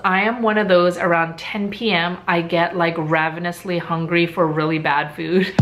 I am one of those around 10 p.m. I get like ravenously hungry for really bad food.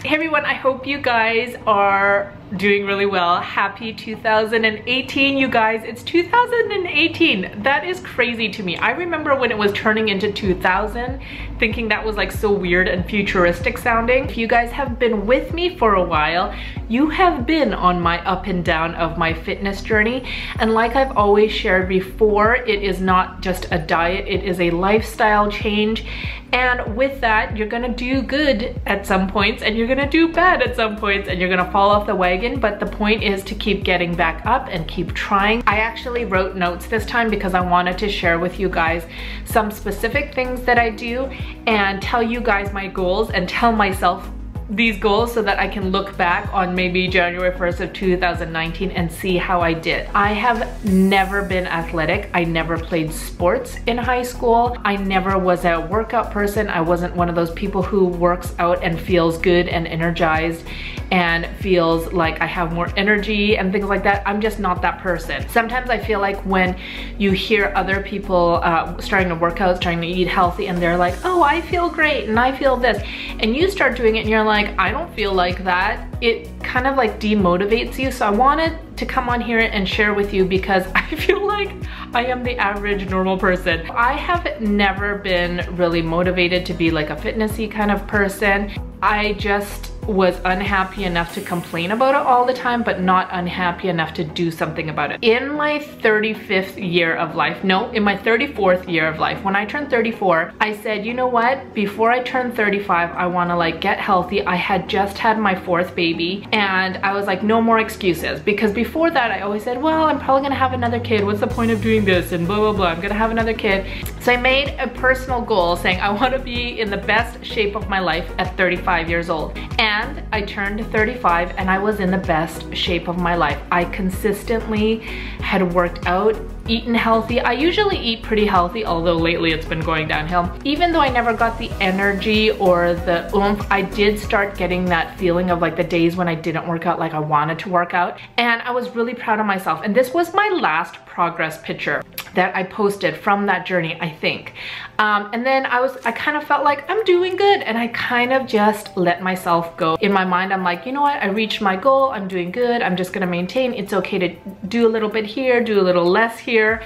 Hey everyone, I hope you guys are doing really well. Happy 2018, you guys. It's 2018. That is crazy to me. I remember when it was turning into 2000, thinking that was like so weird and futuristic sounding. If you guys have been with me for a while, you have been on my up and down of my fitness journey. And like I've always shared before, it is not just a diet, it is a lifestyle change. And with that, you're gonna do good at some points and you're gonna do bad at some points and you're gonna fall off the wagon, but the point is to keep getting back up and keep trying. I actually wrote notes this time because I wanted to share with you guys some specific things that I do and tell you guys my goals and tell myself these goals so that I can look back on maybe January 1st of 2019 and see how I did. I have never been athletic. I never played sports in high school. I never was a workout person. I wasn't one of those people who works out and feels good and energized and feels like I have more energy and things like that. I'm just not that person. Sometimes I feel like when you hear other people starting to work out, starting to eat healthy, and they're like, oh, I feel great and I feel this, and you start doing it and you're like, I don't feel like that. It kind of like demotivates you. So I wanted to come on here and share with you because I feel like I am the average normal person. I have never been really motivated to be like a fitnessy kind of person. I just was unhappy enough to complain about it all the time, but not unhappy enough to do something about it. In my 35th year of life, no, in my 34th year of life, when I turned 34, I said, you know what? Before I turn 35, I wanna like get healthy. I had just had my 4th baby and I was like, no more excuses. Because before that, I always said, well, I'm probably gonna have another kid. What's the point of doing this? And blah, blah, blah, I'm gonna have another kid. So I made a personal goal saying I wanna be in the best shape of my life at 35 years old. And I turned 35 and I was in the best shape of my life. I consistently had worked out, eaten healthy. I usually eat pretty healthy, although lately it's been going downhill. Even though I never got the energy or the oomph, I did start getting that feeling of like the days when I didn't work out like I wanted to work out. And I was really proud of myself. And this was my last progress picture that I posted from that journey, I think. And then I kind of felt like I'm doing good and I kind of just let myself go. In my mind, I'm like, you know what? I reached my goal. I'm doing good. I'm just gonna maintain. It's okay to do a little bit here, do a little less here.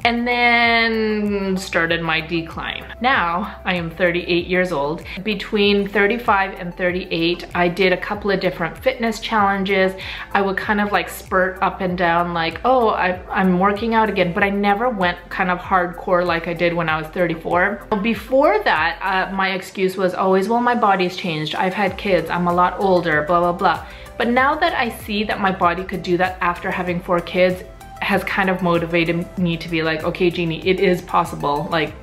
And then started my decline. Now I am 38 years old. Between 35 and 38, I did a couple of different fitness challenges. I would kind of like spurt up and down like, oh, I'm working out again, but I never went kind of hardcore like I did when I was 34. Before that, my excuse was always, well, my body's changed. I've had kids, I'm a lot older, blah, blah, blah. But now that I see that my body could do that after having 4 kids, has kind of motivated me to be like, okay, Jeannie, it is possible. Like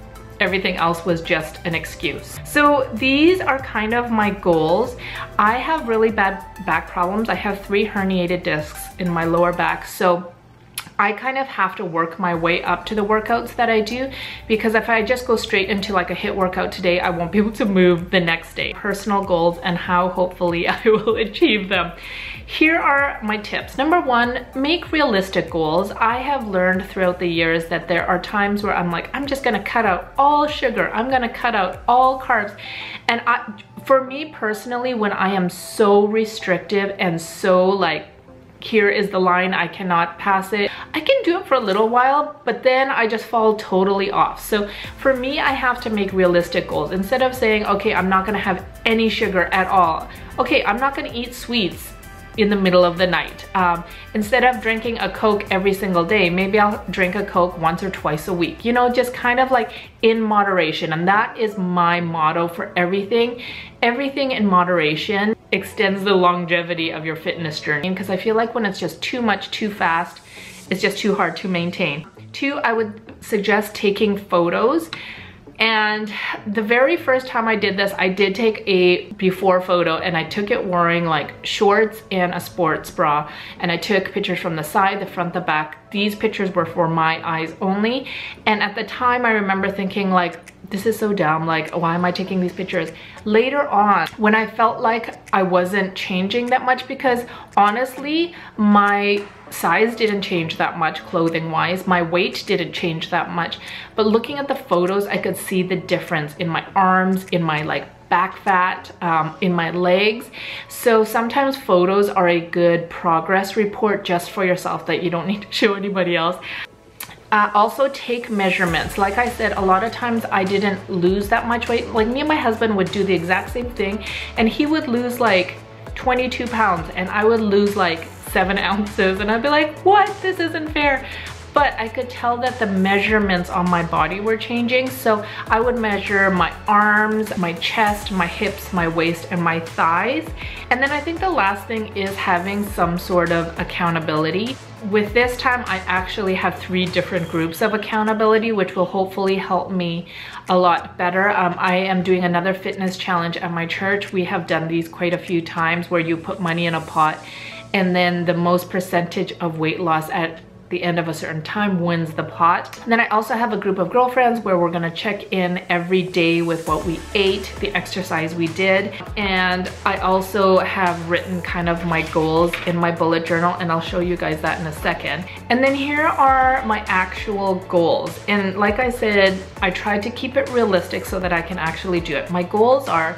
everything else was just an excuse. So these are kind of my goals. I have really bad back problems. I have 3 herniated discs in my lower back. So I kind of have to work my way up to the workouts that I do, because if I just go straight into like a HIIT workout today, I won't be able to move the next day. Personal goals and how hopefully I will achieve them. Here are my tips. Number 1, make realistic goals. I have learned throughout the years that there are times where I'm like, I'm just gonna cut out all sugar. I'm gonna cut out all carbs. And for me personally, when I am so restrictive and so like, here is the line, I cannot pass it, I can do it for a little while, but then I just fall totally off. So for me, I have to make realistic goals. Instead of saying, okay, I'm not gonna have any sugar at all. Okay, I'm not gonna eat sweets in the middle of the night. Instead of drinking a Coke every single day, maybe I'll drink a Coke once or twice a week. You know, just kind of like in moderation. And that is my motto for everything. Everything in moderation extends the longevity of your fitness journey. Because I feel like when it's just too much, too fast, it's just too hard to maintain. 2, I would suggest taking photos. And the very first time I did this, I did take a before photo and I took it wearing like shorts and a sports bra. And I took pictures from the side, the front, the back. These pictures were for my eyes only. And at the time I remember thinking like, this is so dumb, like why am I taking these pictures? Later on, when I felt like I wasn't changing that much, because honestly my size didn't change that much clothing wise, my weight didn't change that much, but looking at the photos I could see the difference in my arms, in my like back fat, in my legs. So sometimes photos are a good progress report just for yourself that you don't need to show anybody else. Also take measurements. Like I said, a lot of times I didn't lose that much weight. Like me and my husband would do the exact same thing and he would lose like 22 pounds and I would lose like 7 ounces and I'd be like, what? This isn't fair. But I could tell that the measurements on my body were changing. So I would measure my arms, my chest, my hips, my waist, and my thighs. And then I think the last thing is having some sort of accountability. With this time, I actually have 3 different groups of accountability, which will hopefully help me a lot better. I am doing another fitness challenge at my church. We have done these quite a few times where you put money in a pot and then the most percentage of weight loss at the end of a certain time wins the pot. And then I also have a group of girlfriends where we're gonna check in every day with what we ate, the exercise we did. And I also have written kind of my goals in my bullet journal and I'll show you guys that in a second. And then here are my actual goals. And like I said, I tried to keep it realistic so that I can actually do it. My goals are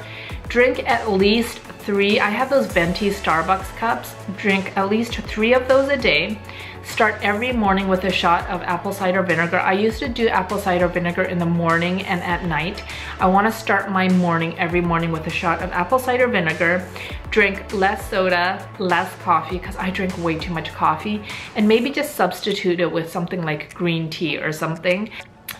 drink at least 3, I have those venti Starbucks cups, drink at least 3 of those a day. Start every morning with a shot of apple cider vinegar. I used to do apple cider vinegar in the morning and at night. I want to start my morning every morning with a shot of apple cider vinegar. Drink less soda, less coffee, because I drink way too much coffee, and maybe just substitute it with something like green tea or something.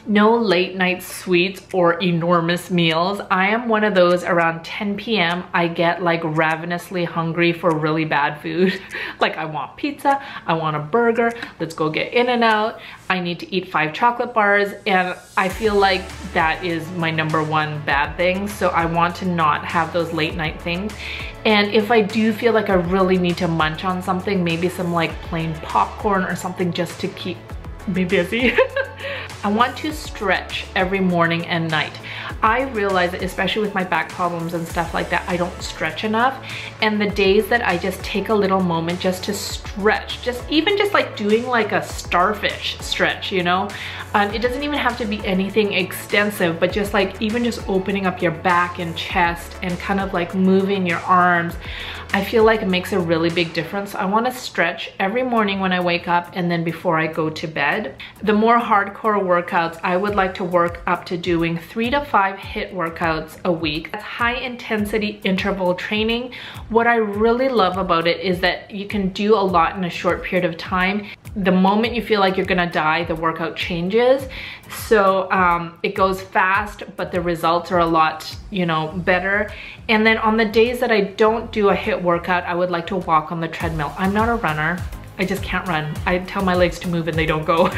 No late night sweets or enormous meals. I am one of those around 10 p.m. I get like ravenously hungry for really bad food. Like I want pizza, I want a burger, let's go get In-N-Out. I need to eat 5 chocolate bars and I feel like that is my #1 bad thing. So I want to not have those late night things. And if I do feel like I really need to munch on something, maybe some like plain popcorn or something just to keep me busy. I want to stretch every morning and night. I realize that especially with my back problems and stuff like that, I don't stretch enough. And the days that I just take a little moment just to stretch, even just like doing like a starfish stretch, you know? It doesn't even have to be anything extensive, but just like even just opening up your back and chest and kind of like moving your arms, I feel like it makes a really big difference. I want to stretch every morning when I wake up and then before I go to bed. The more hardcore workouts, I would like to work up to doing 3 to 5 HIIT workouts a week. That's high intensity interval training. What I really love about it is that you can do a lot in a short period of time. The moment you feel like you're gonna die, the workout changes. So it goes fast, but the results are a lot, you know, better. And then on the days that I don't do a HIIT workout, I would like to walk on the treadmill. I'm not a runner. I just can't run. I tell my legs to move and they don't go.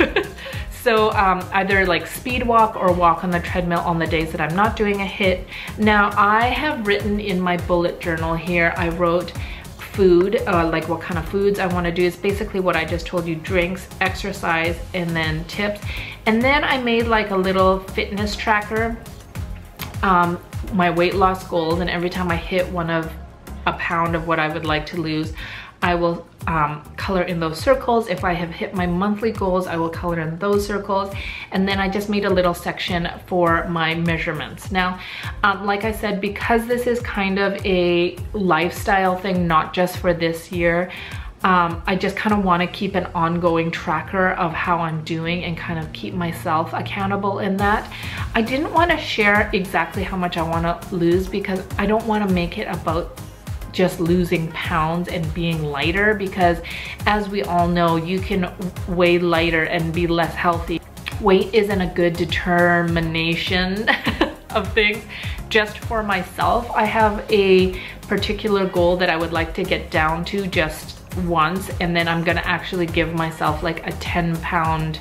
So either like speed walk or walk on the treadmill on the days that I'm not doing a HIIT. Now I have written in my bullet journal here, I wrote food, like what kind of foods I want to do. Is basically what I just told you: drinks, exercise, and then tips. And then I made like a little fitness tracker, my weight loss goals, and every time I hit a pound of what I would like to lose, I will color in those circles. If I have hit my monthly goals, I will color in those circles. And then I just made a little section for my measurements. Now, like I said, because this is kind of a lifestyle thing, not just for this year, I just kind of want to keep an ongoing tracker of how I'm doing and kind of keep myself accountable in that. I didn't want to share exactly how much I want to lose because I don't want to make it about just losing pounds and being lighter, because as we all know, you can weigh lighter and be less healthy. Weight isn't a good determination of things. Just for myself, I have a particular goal that I would like to get down to just once, and then I'm gonna actually give myself like a 10-pound,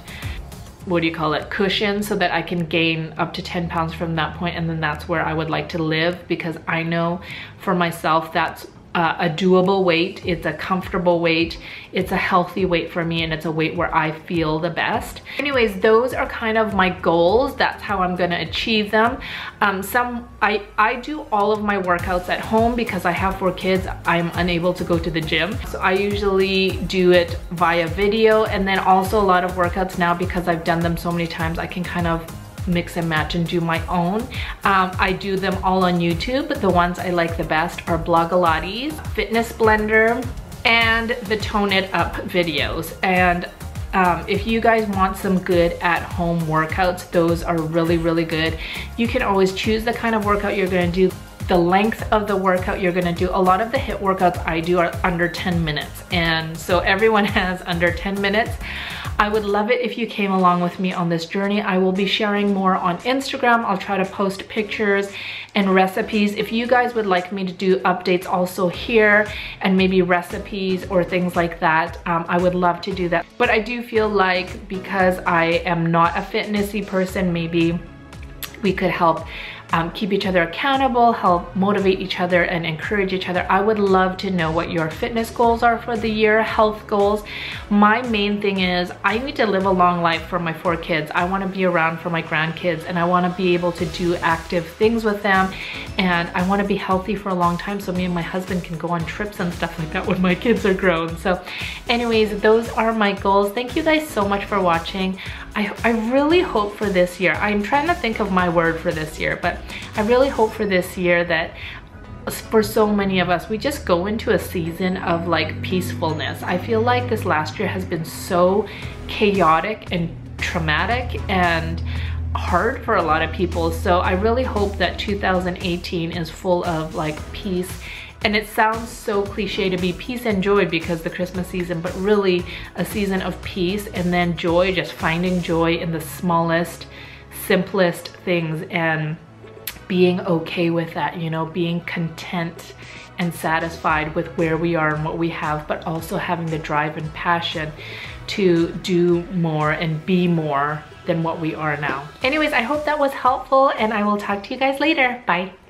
what do you call it, cushion, so that I can gain up to 10 pounds from that point, and then that's where I would like to live, because I know for myself that's a doable weight, it's a comfortable weight, it's a healthy weight for me, and it's a weight where I feel the best. Anyways, those are kind of my goals. That's how I'm gonna achieve them. I do all of my workouts at home because I have 4 kids. I'm unable to go to the gym. So I usually do it via video, and then also a lot of workouts now because I've done them so many times, I can kind of mix and match and do my own. I do them all on YouTube, but the ones I like the best are Blogilates, Fitness Blender, and the Tone It Up videos. And if you guys want some good at-home workouts, those are really, really good. You can always choose the kind of workout you're gonna do, the length of the workout you're gonna do. A lot of the HIIT workouts I do are under 10 minutes, and so everyone has under 10 minutes. I would love it if you came along with me on this journey. I will be sharing more on Instagram. I'll try to post pictures and recipes. If you guys would like me to do updates also here and maybe recipes or things like that, I would love to do that. But I do feel like because I am not a fitnessy person, maybe we could help keep each other accountable, help motivate each other and encourage each other. I would love to know what your fitness goals are for the year, health goals. My main thing is I need to live a long life for my 4 kids. I want to be around for my grandkids, and I want to be able to do active things with them, and I want to be healthy for a long time so me and my husband can go on trips and stuff like that when my kids are grown. So anyways, those are my goals. Thank you guys so much for watching. I really hope for this year, I'm trying to think of my word for this year, but I really hope for this year that for so many of us, we just go into a season of like peacefulness. I feel like this last year has been so chaotic and traumatic and hard for a lot of people. So I really hope that 2018 is full of like peace. And it sounds so cliche to be peace and joy because the Christmas season, but really a season of peace and then joy, just finding joy in the smallest, simplest things and being okay with that, you know, being content and satisfied with where we are and what we have, but also having the drive and passion to do more and be more than what we are now. Anyways, I hope that was helpful, and I will talk to you guys later. Bye.